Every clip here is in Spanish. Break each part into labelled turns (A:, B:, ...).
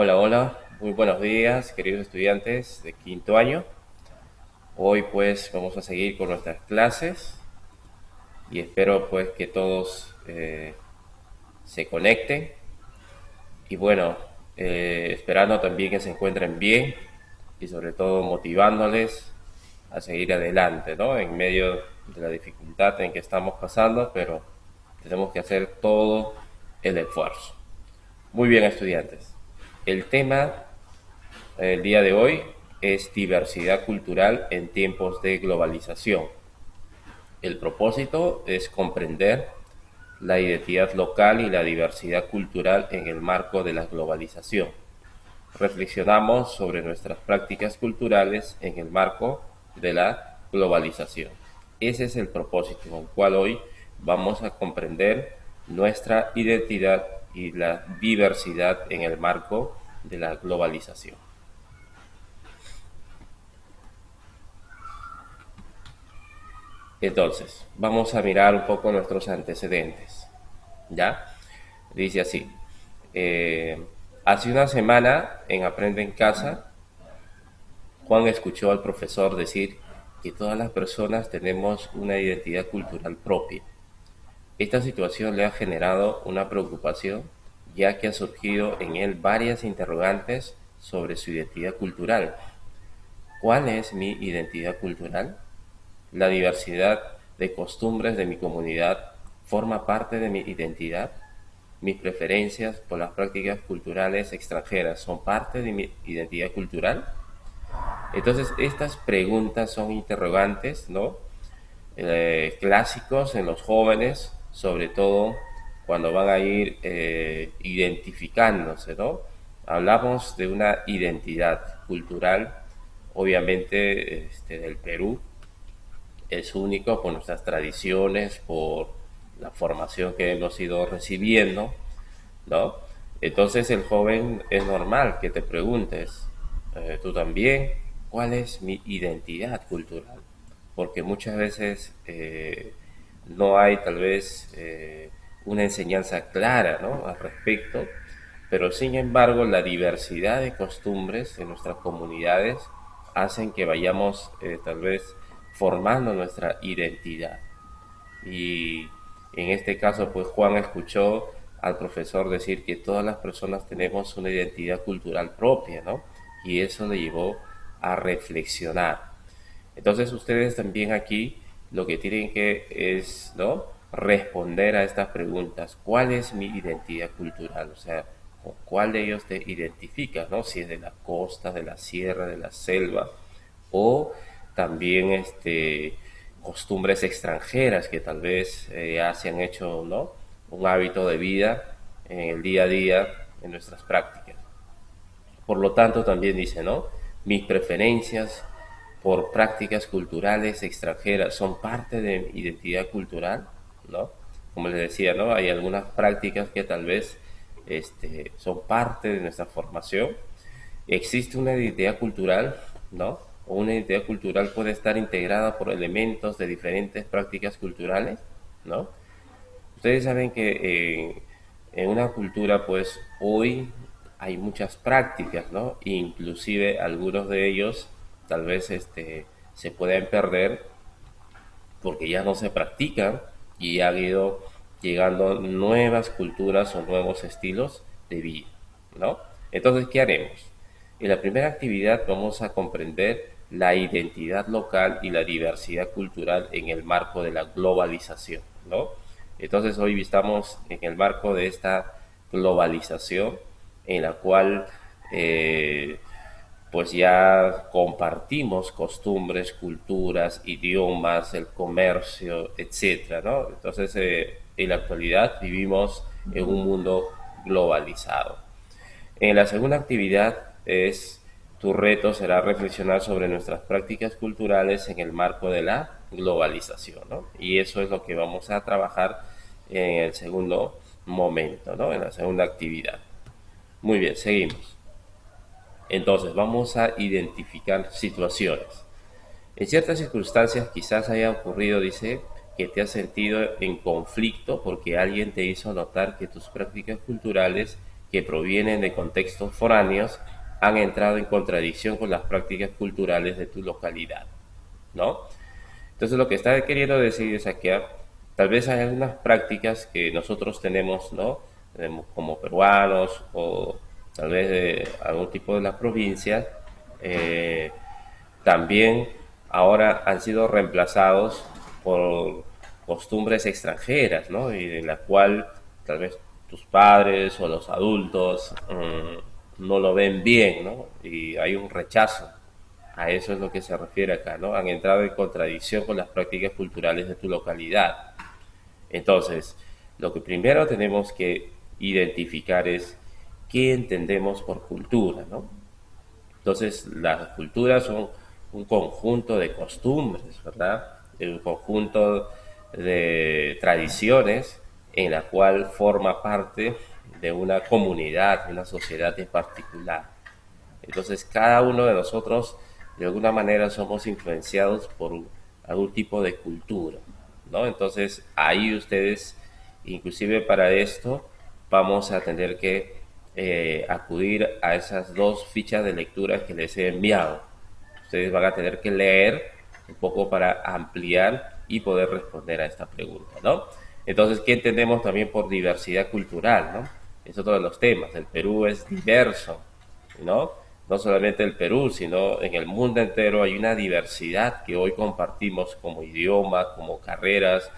A: Hola, hola, muy buenos días, queridos estudiantes de quinto año. Hoy pues vamos a seguir con nuestras clases y espero pues que todos se conecten y bueno, esperando también que se encuentren bien y sobre todo motivándoles a seguir adelante, ¿no? En medio de la dificultad en que estamos pasando, pero tenemos que hacer todo el esfuerzo. Muy bien, estudiantes. El tema el día de hoy es diversidad cultural en tiempos de globalización. El propósito es comprender la identidad local y la diversidad cultural en el marco de la globalización. Reflexionamos sobre nuestras prácticas culturales en el marco de la globalización. Ese es el propósito con el cual hoy vamos a comprender nuestra identidad y la diversidad en el marco de la globalización. Entonces, vamos a mirar un poco nuestros antecedentes. ¿Ya? Dice así. eh, Hace una semana en Aprende en Casa, Juan escuchó al profesor decir que todas las personas tenemos una identidad cultural propia. Esta situación le ha generado una preocupación, ya que ha surgido en él varias interrogantes sobre su identidad cultural. ¿Cuál es mi identidad cultural? La diversidad de costumbres de mi comunidad forma parte de mi identidad. Mis preferencias por las prácticas culturales extranjeras son parte de mi identidad cultural. Entonces, estas preguntas son interrogantes, ¿no? Clásicos en los jóvenes, sobre todo cuando van a ir identificándose, ¿no? Hablamos de una identidad cultural, obviamente del Perú, es único por nuestras tradiciones, por la formación que hemos ido recibiendo, ¿no? Entonces el joven es normal que te preguntes, tú también, ¿cuál es mi identidad cultural? Porque muchas veces no hay tal vez una enseñanza clara, ¿no? Al respecto, pero sin embargo la diversidad de costumbres de nuestras comunidades hacen que vayamos tal vez formando nuestra identidad. Y en este caso, pues Juan escuchó al profesor decir que todas las personas tenemos una identidad cultural propia, ¿no? Y eso le llevó a reflexionar. Entonces ustedes también aquí lo que tienen que es, ¿no? Responder a estas preguntas. ¿Cuál es mi identidad cultural? O sea, ¿con cuál de ellos te identificas, ¿no? Si es de la costa, de la sierra, de la selva, o también costumbres extranjeras que tal vez ya se han hecho, ¿no? Un hábito de vida en el día a día en nuestras prácticas. Por lo tanto, también dice, ¿no? Mis preferencias por prácticas culturales extranjeras son parte de mi identidad cultural, ¿no? Como les decía, ¿no? Hay algunas prácticas que tal vez son parte de nuestra formación. Existe una identidad cultural, ¿no? O una identidad cultural puede estar integrada por elementos de diferentes prácticas culturales, ¿no? Ustedes saben que en una cultura, pues hoy hay muchas prácticas, ¿no? Inclusive algunos de ellos tal vez se pueden perder porque ya no se practican y han ido llegando nuevas culturas o nuevos estilos de vida, ¿no? Entonces, ¿qué haremos? En la primera actividad vamos a comprender la identidad local y la diversidad cultural en el marco de la globalización, ¿no? Entonces hoy estamos en el marco de esta globalización en la cual pues ya compartimos costumbres, culturas, idiomas, el comercio, etcétera, ¿no? Entonces, en la actualidad vivimos en un mundo globalizado. En la segunda actividad tu reto será reflexionar sobre nuestras prácticas culturales en el marco de la globalización, ¿no? Y eso es lo que vamos a trabajar en el segundo momento, ¿no? En la segunda actividad. Muy bien, seguimos. Entonces, vamos a identificar situaciones. En ciertas circunstancias quizás haya ocurrido, dice, que te has sentido en conflicto porque alguien te hizo notar que tus prácticas culturales que provienen de contextos foráneos han entrado en contradicción con las prácticas culturales de tu localidad, ¿no? Entonces lo que está queriendo decir es que tal vez hay algunas prácticas que nosotros tenemos, ¿no? Como peruanos o tal vez de algún tipo de las provincias, eh, también ahora han sido reemplazados por costumbres extranjeras, ¿no? Y de la cual tal vez tus padres o los adultos no lo ven bien, ¿no? Y hay un rechazo. A eso es lo que se refiere acá, ¿no? Han entrado en contradicción con las prácticas culturales de tu localidad. Entonces, lo que primero tenemos que identificar es qué entendemos por cultura, ¿no? Entonces, las culturas son un conjunto de costumbres, ¿verdad? Un conjunto de tradiciones en la cual forma parte de una comunidad, de una sociedad en particular. Entonces, cada uno de nosotros, de alguna manera, somos influenciados por algún tipo de cultura, ¿no? Entonces, ahí ustedes, inclusive para esto, vamos a tener que acudir a esas dos fichas de lectura que les he enviado. Ustedes van a tener que leer un poco para ampliar y poder responder a esta pregunta, ¿no? Entonces, ¿qué entendemos también por diversidad cultural, ¿no? Es otro de los temas. El Perú es diverso, ¿no? No solamente el Perú, sino en el mundo entero hay una diversidad que hoy compartimos como idioma, como carreras,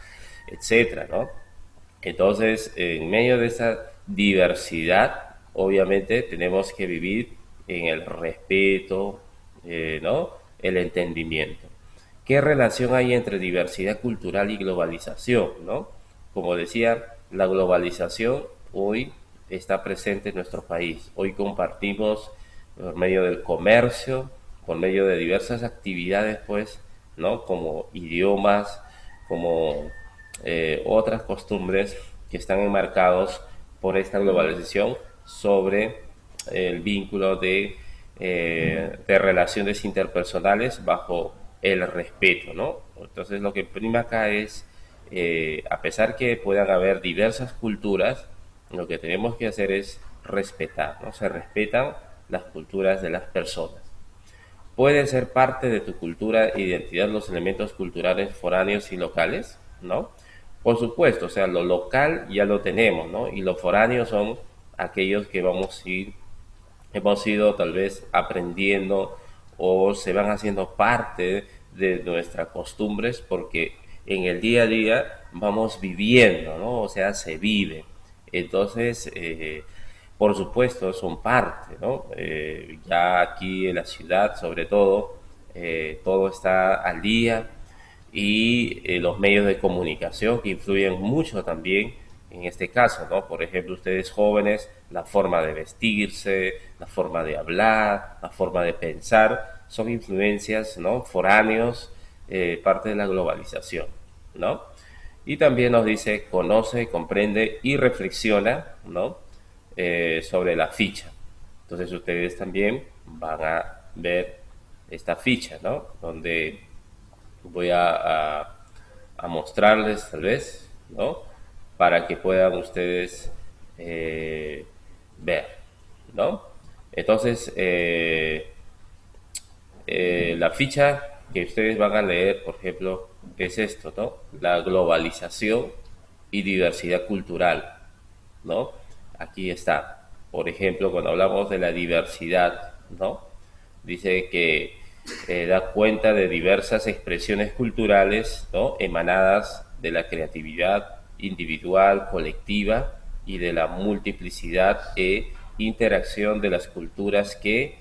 A: etcétera, ¿no? Entonces, en medio de esa diversidad, obviamente tenemos que vivir en el respeto, ¿no? El entendimiento. ¿Qué relación hay entre diversidad cultural y globalización, ¿no? Como decía, la globalización hoy está presente en nuestro país. Hoy compartimos por medio del comercio, por medio de diversas actividades, pues, ¿no? Como idiomas, como otras costumbres que están enmarcados por esta globalización sobre el vínculo de relaciones interpersonales bajo el respeto, ¿no? Entonces lo que prima acá es, a pesar que puedan haber diversas culturas, lo que tenemos que hacer es respetar, ¿no? Se respetan las culturas de las personas. Pueden ser parte de tu cultura e identidad los elementos culturales foráneos y locales, ¿no? Por supuesto, o sea, lo local ya lo tenemos, ¿no? Y los foráneos son aquellos que hemos ido tal vez aprendiendo o se van haciendo parte de nuestras costumbres porque en el día a día vamos viviendo, ¿no? O sea, se vive. Entonces, por supuesto, son parte, ¿no? Ya aquí en la ciudad, sobre todo está al día y los medios de comunicación que influyen mucho también en este caso, ¿no? Por ejemplo, ustedes jóvenes, la forma de vestirse, la forma de hablar, la forma de pensar, son influencias, ¿no? Foráneos, parte de la globalización, ¿no? Y también nos dice, conoce, comprende y reflexiona, ¿no? Sobre la ficha. Entonces ustedes también van a ver esta ficha, ¿no? Donde voy a mostrarles tal vez, ¿no? Para que puedan ustedes ver, ¿no? Entonces, la ficha que ustedes van a leer, por ejemplo, es esto, ¿no? La globalización y diversidad cultural, ¿no? Aquí está. Por ejemplo, cuando hablamos de la diversidad, ¿no? Dice que da cuenta de diversas expresiones culturales, ¿no? Emanadas de la creatividad individual, colectiva y de la multiplicidad e interacción de las culturas que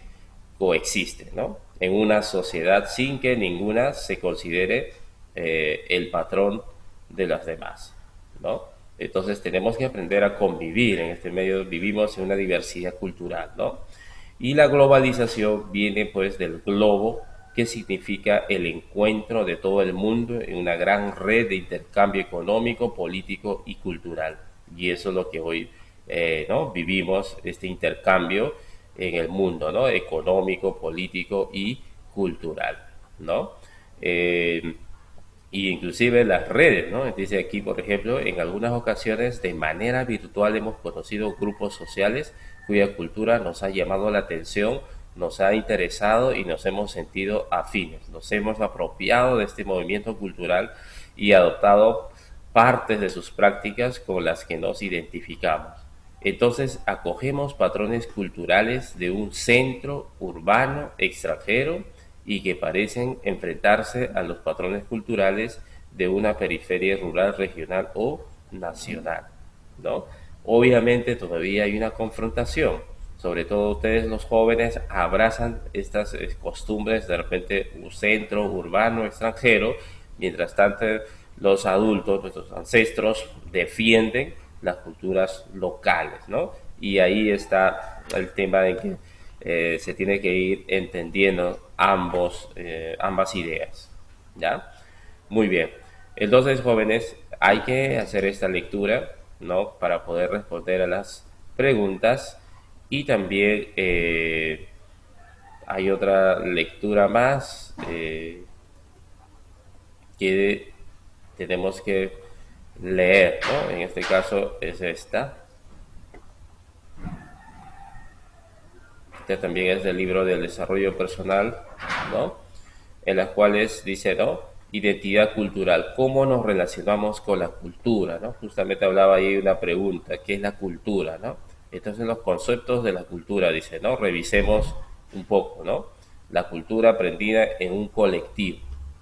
A: coexisten, ¿no? En una sociedad sin que ninguna se considere el patrón de las demás, ¿no? Entonces tenemos que aprender a convivir en este medio, vivimos en una diversidad cultural, ¿no? Y la globalización viene pues del globo, que significa el encuentro de todo el mundo en una gran red de intercambio económico, político y cultural. Y eso es lo que hoy ¿no? vivimos, este intercambio en el mundo, ¿no? Económico, político y cultural, ¿no? Eh, y inclusive las redes, ¿no? Dice aquí, por ejemplo, en algunas ocasiones de manera virtual hemos conocido grupos sociales cuya cultura nos ha llamado la atención, nos ha interesado y nos hemos sentido afines. Nos hemos apropiado de este movimiento cultural y adoptado partes de sus prácticas con las que nos identificamos. Entonces acogemos patrones culturales de un centro urbano extranjero y que parecen enfrentarse a los patrones culturales de una periferia rural, regional o nacional, ¿no? Obviamente todavía hay una confrontación, sobre todo ustedes los jóvenes abrazan estas costumbres de repente un centro urbano extranjero, mientras tanto los adultos, nuestros ancestros, defienden las culturas locales, ¿no? Y ahí está el tema de que se tiene que ir entendiendo ambas ideas, ¿ya? Muy bien. Entonces, jóvenes, hay que hacer esta lectura, ¿no? Para poder responder a las preguntas y también hay otra lectura más que tenemos que leer, ¿no? En este caso es esta. Este también es del libro del desarrollo personal, ¿no? En las cuales dice, ¿no? Identidad cultural, ¿cómo nos relacionamos con la cultura, ¿no? Justamente hablaba ahí una pregunta, ¿qué es la cultura, ¿no? Entonces los conceptos de la cultura, dice, ¿no? Revisemos un poco, ¿no? La cultura aprendida en un colectivo,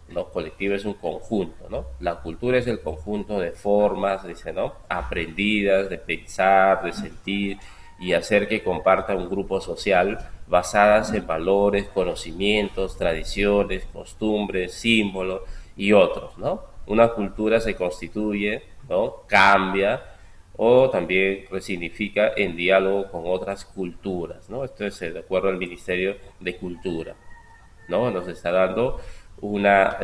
A: ¿no? Colectivo es un conjunto, ¿no? La cultura es el conjunto de formas, dice, ¿no? Aprendidas, de pensar, de sentir y hacer que comparta un grupo social basadas en valores, conocimientos, tradiciones, costumbres, símbolos y otros, ¿no? Una cultura se constituye, ¿no? Cambia o también resignifica en diálogo con otras culturas, ¿no? Esto es de acuerdo al Ministerio de Cultura, ¿no? Nos está dando una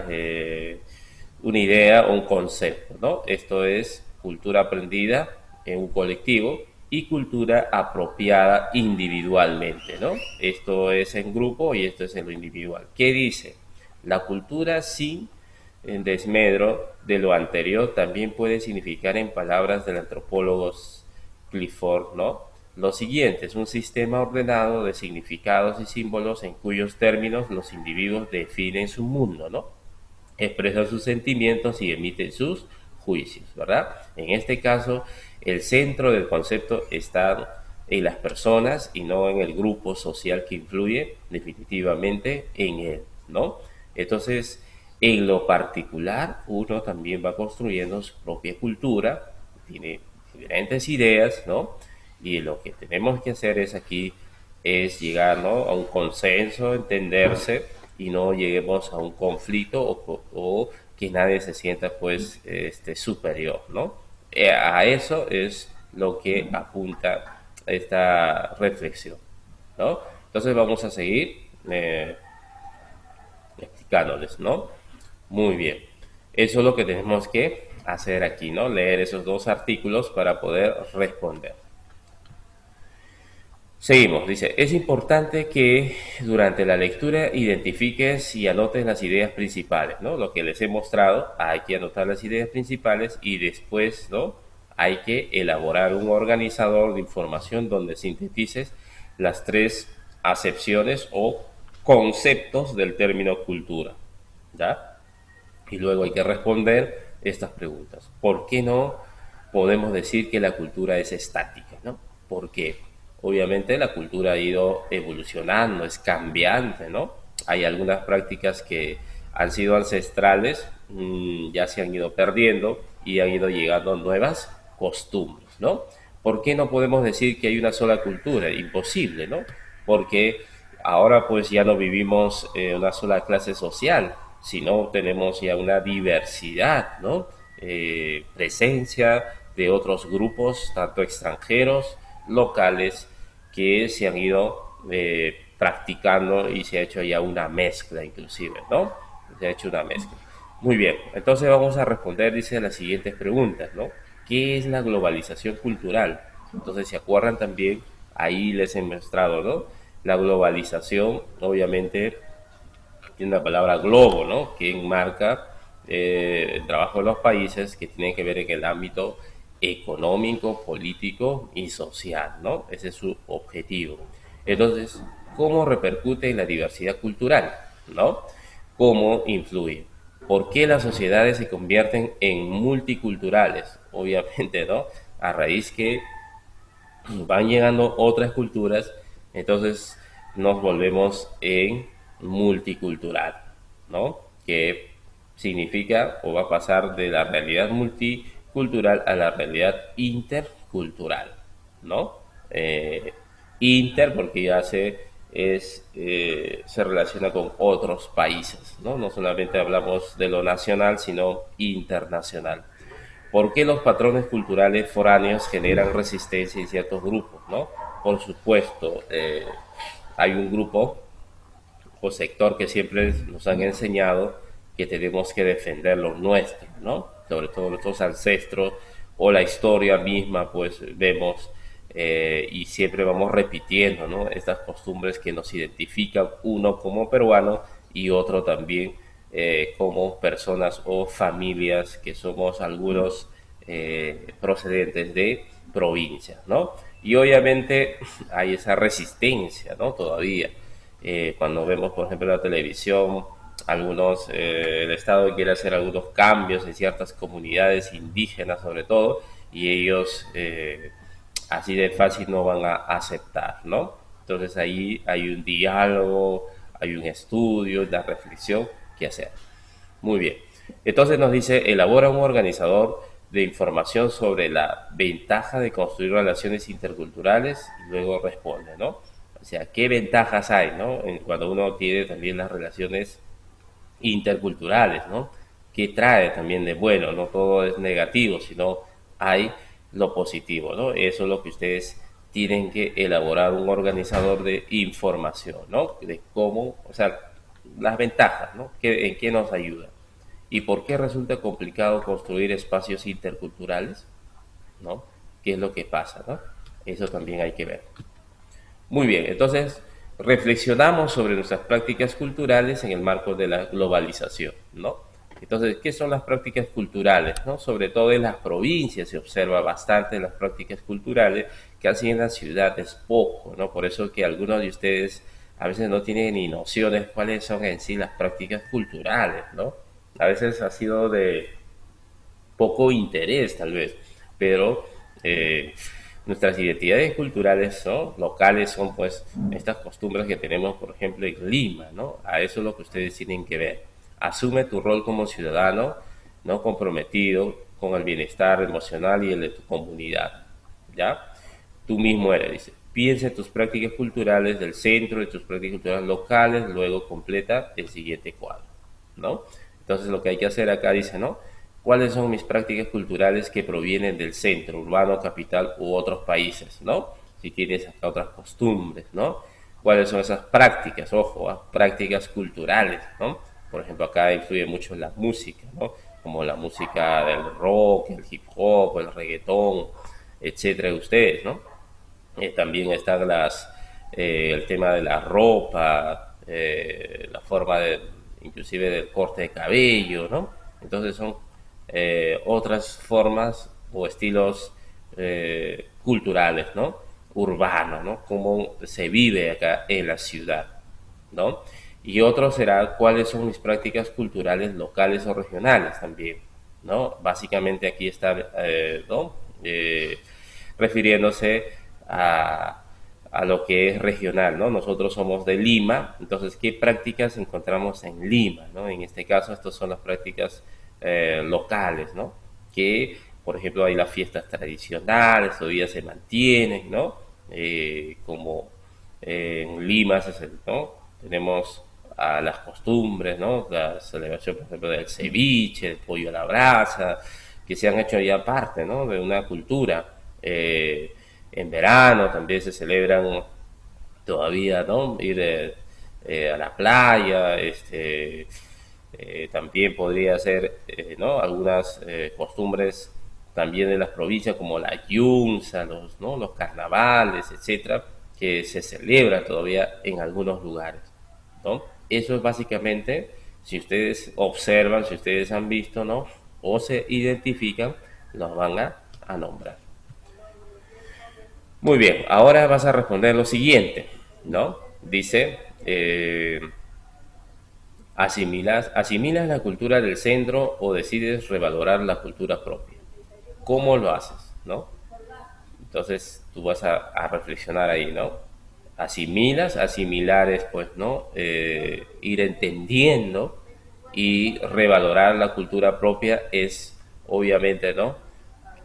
A: idea o un concepto, ¿no? Esto es cultura aprendida en un colectivo y cultura apropiada individualmente, ¿no? Esto es en grupo y esto es en lo individual. ¿Qué dice? La cultura sin desmedro de lo anterior también puede significar, en palabras del antropólogo Clifford, ¿no? Lo siguiente es un sistema ordenado de significados y símbolos en cuyos términos los individuos definen su mundo, ¿no? Expresan sus sentimientos y emiten sus juicios, ¿verdad? En este caso, el centro del concepto está en las personas y no en el grupo social que influye definitivamente en él, ¿no? Entonces, en lo particular, uno también va construyendo su propia cultura, tiene diferentes ideas, ¿no? Y lo que tenemos que hacer es aquí es llegar, ¿no? A un consenso, entenderse y no lleguemos a un conflicto o que nadie se sienta pues superior, ¿no? A eso es lo que apunta esta reflexión, ¿no? Entonces vamos a seguir explicándoles, ¿no? Muy bien. Eso es lo que tenemos que hacer aquí, ¿no? Leer esos dos artículos para poder responder. Seguimos, dice, es importante que durante la lectura identifiques y anotes las ideas principales, ¿no? Lo que les he mostrado, hay que anotar las ideas principales y después, ¿no? Hay que elaborar un organizador de información donde sintetices las tres acepciones o conceptos del término cultura, ¿ya? Y luego hay que responder estas preguntas. ¿Por qué no podemos decir que la cultura es estática, ¿no? ¿Por qué? Obviamente la cultura ha ido evolucionando, es cambiante, ¿no? Hay algunas prácticas que han sido ancestrales, ya se han ido perdiendo y han ido llegando nuevas costumbres, ¿no? ¿Por qué no podemos decir que hay una sola cultura? Imposible, ¿no? Porque ahora pues ya no vivimos una sola clase social, sino tenemos ya una diversidad, ¿no? Presencia de otros grupos, tanto extranjeros, locales, que se han ido practicando y se ha hecho ya una mezcla inclusive, ¿no? Se ha hecho una mezcla. Muy bien, entonces vamos a responder, dice, las siguientes preguntas, ¿no? ¿Qué es la globalización cultural? Entonces, ¿se acuerdan también? Ahí les he mostrado, ¿no? La globalización, obviamente, tiene la palabra globo, ¿no? Que enmarca el trabajo de los países que tienen que ver en el ámbito económico, político y social, ¿no? Ese es su objetivo. Entonces, ¿cómo repercute en la diversidad cultural, ¿no? ¿Cómo influye? ¿Por qué las sociedades se convierten en multiculturales? Obviamente, ¿no? A raíz que van llegando otras culturas, entonces nos volvemos en multicultural, ¿no? Que significa o va a pasar de la realidad multicultural a la realidad intercultural, ¿no? Inter porque ya se relaciona con otros países, ¿no? No solamente hablamos de lo nacional, sino internacional. ¿Por qué los patrones culturales foráneos generan resistencia en ciertos grupos, ¿no? Por supuesto, hay un grupo o sector que siempre nos han enseñado que tenemos que defender lo nuestro, ¿no? Sobre todo nuestros ancestros o la historia misma, pues vemos y siempre vamos repitiendo, ¿no? Estas costumbres que nos identifican uno como peruano y otro también como personas o familias que somos algunos procedentes de provincias, ¿no? Y obviamente hay esa resistencia, ¿no? Todavía. Cuando vemos, por ejemplo, en la televisión, el Estado quiere hacer algunos cambios en ciertas comunidades indígenas sobre todo, y ellos así de fácil no van a aceptar, ¿no? Entonces ahí hay un diálogo, hay un estudio, una reflexión que hacer. Muy bien. Entonces nos dice, elabora un organizador de información sobre la ventaja de construir relaciones interculturales y luego responde, ¿no? O sea, ¿qué ventajas hay, ¿no? Cuando uno tiene también las relaciones interculturales, ¿no? ¿Qué trae también de bueno? No todo es negativo, sino hay lo positivo, ¿no? Eso es lo que ustedes tienen que elaborar un organizador de información, ¿no? De cómo, o sea, las ventajas, ¿no? ¿En qué nos ayuda? ¿Y por qué resulta complicado construir espacios interculturales? ¿No? ¿Qué es lo que pasa? ¿No? Eso también hay que ver. Muy bien, entonces reflexionamos sobre nuestras prácticas culturales en el marco de la globalización, ¿no? Entonces, ¿qué son las prácticas culturales? ¿No? Sobre todo en las provincias se observa bastante las prácticas culturales, casi en las ciudades poco, ¿no? Por eso que algunos de ustedes a veces no tienen ni nociones cuáles son en sí las prácticas culturales, ¿no? A veces ha sido de poco interés tal vez, pero nuestras identidades culturales, ¿no? Locales son pues estas costumbres que tenemos, por ejemplo, en Lima, ¿no? A eso es lo que ustedes tienen que ver. Asume tu rol como ciudadano, ¿no? Comprometido con el bienestar emocional y el de tu comunidad, ¿ya? Tú mismo eres, dice. Piensa en tus prácticas culturales del centro, de tus prácticas culturales locales, luego completa el siguiente cuadro, ¿no? Entonces lo que hay que hacer acá dice, ¿no? ¿Cuáles son mis prácticas culturales que provienen del centro, urbano, capital u otros países, ¿no? Si tienes acá otras costumbres, ¿no? ¿Cuáles son esas prácticas? Ojo, prácticas culturales, ¿no? Por ejemplo, acá influye mucho la música, ¿no? Como la música del rock, el hip hop, el reggaetón, etcétera, de ustedes, ¿no? También están el tema de la ropa, la forma inclusive del corte de cabello, ¿no? Entonces son otras formas o estilos culturales, ¿no? Urbanos, ¿no? Cómo se vive acá en la ciudad, ¿no? Y otro será cuáles son mis prácticas culturales locales o regionales también, ¿no? Básicamente aquí está, ¿no? Refiriéndose a lo que es regional, ¿no? Nosotros somos de Lima, entonces, ¿qué prácticas encontramos en Lima, ¿no? En este caso, estas son las prácticas locales, ¿no? Que, por ejemplo, hay las fiestas tradicionales, todavía se mantienen, ¿no? Como en Lima, ¿no? Tenemos a las costumbres, ¿no? La celebración, por ejemplo, del ceviche, del pollo a la brasa, que se han hecho ya parte, ¿no? De una cultura. En verano también se celebran todavía, ¿no? Ir a la playa, también podría ser, ¿no? Algunas costumbres también de las provincias como la yunza, ¿no? Los carnavales, etcétera, que se celebran todavía en algunos lugares, ¿no? Eso es básicamente Si ustedes observan, si ustedes han visto, ¿no? O se identifican, los van a nombrar. Muy bien, ahora vas a responder lo siguiente, ¿no? Dice, asimilas la cultura del centro o decides revalorar la cultura propia. ¿Cómo lo haces, no? Entonces tú vas a reflexionar ahí, ¿no? Asimilar es pues, ¿no? Ir entendiendo y revalorar la cultura propia es, obviamente, ¿no?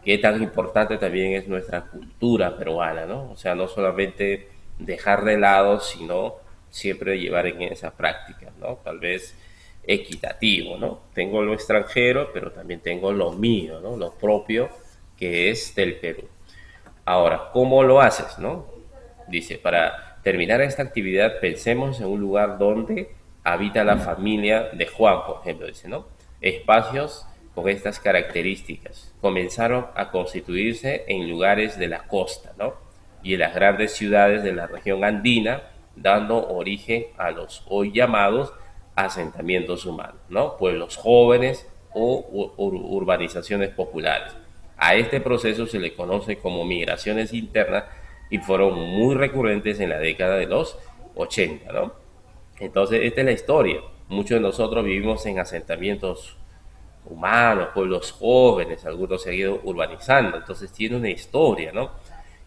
A: Qué tan importante también es nuestra cultura peruana, ¿no? O sea, no solamente dejar de lado, sino siempre llevar en esa práctica, ¿no? Tal vez equitativo, ¿no? Tengo lo extranjero, pero también tengo lo mío, ¿no? Lo propio que es del Perú. Ahora, ¿cómo lo haces, no? Dice, para terminar esta actividad, pensemos en un lugar donde habita la familia de Juan, por ejemplo, dice, ¿no? Espacios con estas características comenzaron a constituirse en lugares de la costa, ¿no? Y en las grandes ciudades de la región andina, dando origen a los hoy llamados asentamientos humanos, ¿no? Pueblos jóvenes o urbanizaciones populares. A este proceso se le conoce como migraciones internas y fueron muy recurrentes en la década de los 80, ¿no? Entonces, esta es la historia. Muchos de nosotros vivimos en asentamientos humanos, pueblos jóvenes, algunos se han ido urbanizando, entonces tiene una historia, ¿no?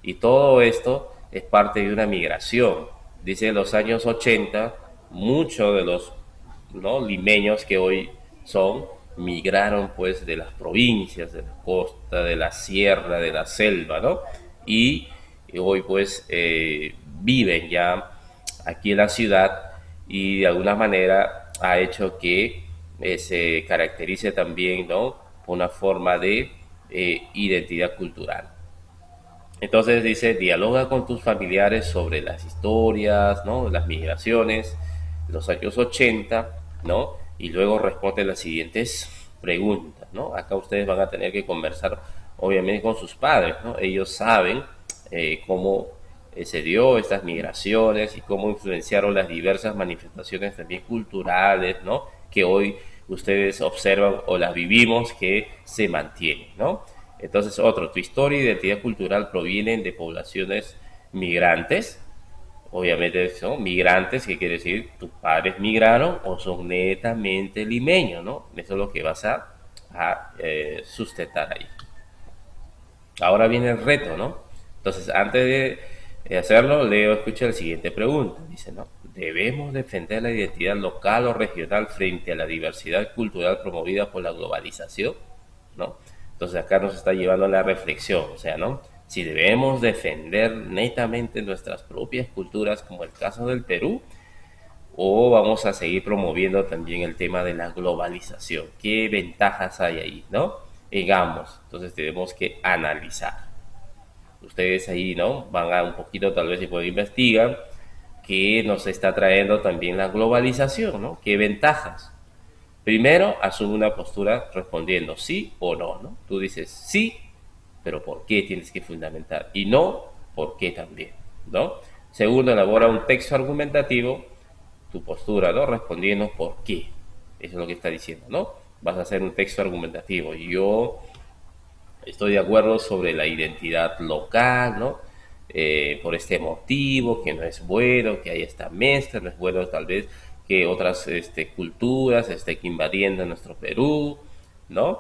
A: Y todo esto es parte de una migración. Dice en los años 80, muchos de los, ¿no?, limeños que hoy son, migraron pues de las provincias, de la costa, de la sierra, de la selva, ¿no? Y hoy pues viven ya aquí en la ciudad y de alguna manera ha hecho que se caracterice también, ¿no?, por una forma de identidad cultural. Entonces dice, dialoga con tus familiares sobre las historias, ¿no?, las migraciones, los años 80, ¿no? Y luego responde las siguientes preguntas, ¿no? Acá ustedes van a tener que conversar, obviamente, con sus padres, ¿no? Ellos saben cómo se dio estas migraciones y cómo influenciaron las diversas manifestaciones también culturales, ¿no?, que hoy ustedes observan o las vivimos que se mantienen, ¿no? Entonces, tu historia e identidad cultural provienen de poblaciones migrantes, obviamente son migrantes, que quiere decir tus padres migraron o son netamente limeños, ¿no? Eso es lo que vas a sustentar ahí. Ahora viene el reto, ¿no? Entonces, antes de hacerlo, Leo escucha la siguiente pregunta. Dice, ¿no? ¿Debemos defender la identidad local o regional frente a la diversidad cultural promovida por la globalización? ¿No? Entonces, acá nos está llevando a la reflexión, o sea, ¿no? Si debemos defender netamente nuestras propias culturas, como el caso del Perú, o vamos a seguir promoviendo también el tema de la globalización. ¿Qué ventajas hay ahí, no? En ambos. Entonces tenemos que analizar. Ustedes ahí, ¿no?, van a un poquito, tal vez, si pueden investigar qué nos está trayendo también la globalización, ¿no? ¿Qué ventajas? Primero, asume una postura respondiendo sí o no, ¿no? Tú dices sí, pero ¿por qué tienes que fundamentar? Y no, ¿por qué también? ¿No? Segundo, elabora un texto argumentativo, tu postura, ¿no?, respondiendo por qué. Eso es lo que está diciendo, ¿no? Vas a hacer un texto argumentativo. Yo estoy de acuerdo sobre la identidad local, ¿no? Por este motivo, que no es bueno que haya esta mezcla, no es bueno tal vez que otras culturas estén invadiendo nuestro Perú, ¿no?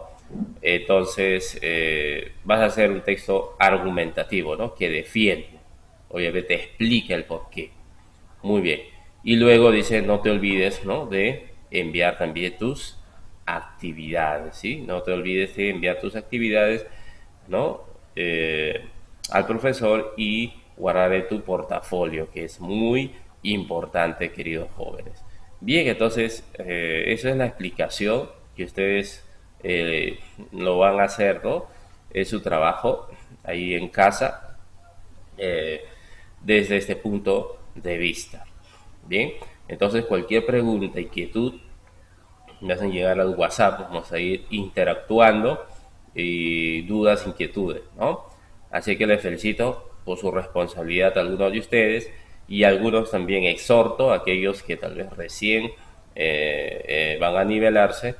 A: Entonces, vas a hacer un texto argumentativo, ¿no?, que defiende, obviamente explica el porqué. Muy bien. Y luego dice, no te olvides, ¿no?, de enviar también tus actividades, ¿sí? No te olvides de enviar tus actividades, ¿no?, al profesor y guardar en tu portafolio, que es muy importante, queridos jóvenes. Bien, entonces, esa es la explicación que ustedes lo van a hacer, ¿no? Es su trabajo ahí en casa, eh, desde este punto de vista. Bien, entonces cualquier pregunta, inquietud, me hacen llegar al WhatsApp, vamos a ir interactuando y dudas, inquietudes, ¿no? Así que les felicito por su responsabilidad a algunos de ustedes y a algunos también exhorto a aquellos que tal vez recién van a nivelarse,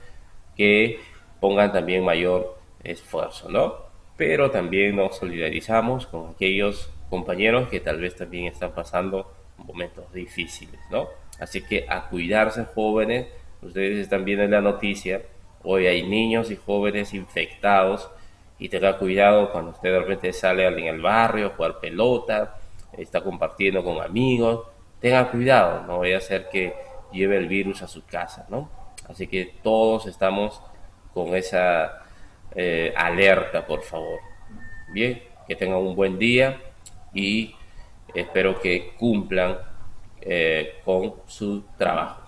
A: que pongan también mayor esfuerzo, ¿no? Pero también nos solidarizamos con aquellos compañeros que tal vez también están pasando momentos difíciles, ¿no? Así que a cuidarse, jóvenes. Ustedes están viendo en la noticia, hoy hay niños y jóvenes infectados, y tenga cuidado cuando usted de repente sale en el barrio a jugar pelota, está compartiendo con amigos, tenga cuidado, no vaya a ser que lleve el virus a su casa, ¿no? Así que todos estamos con esa alerta, por favor. Bien, que tengan un buen día y espero que cumplan con su trabajo.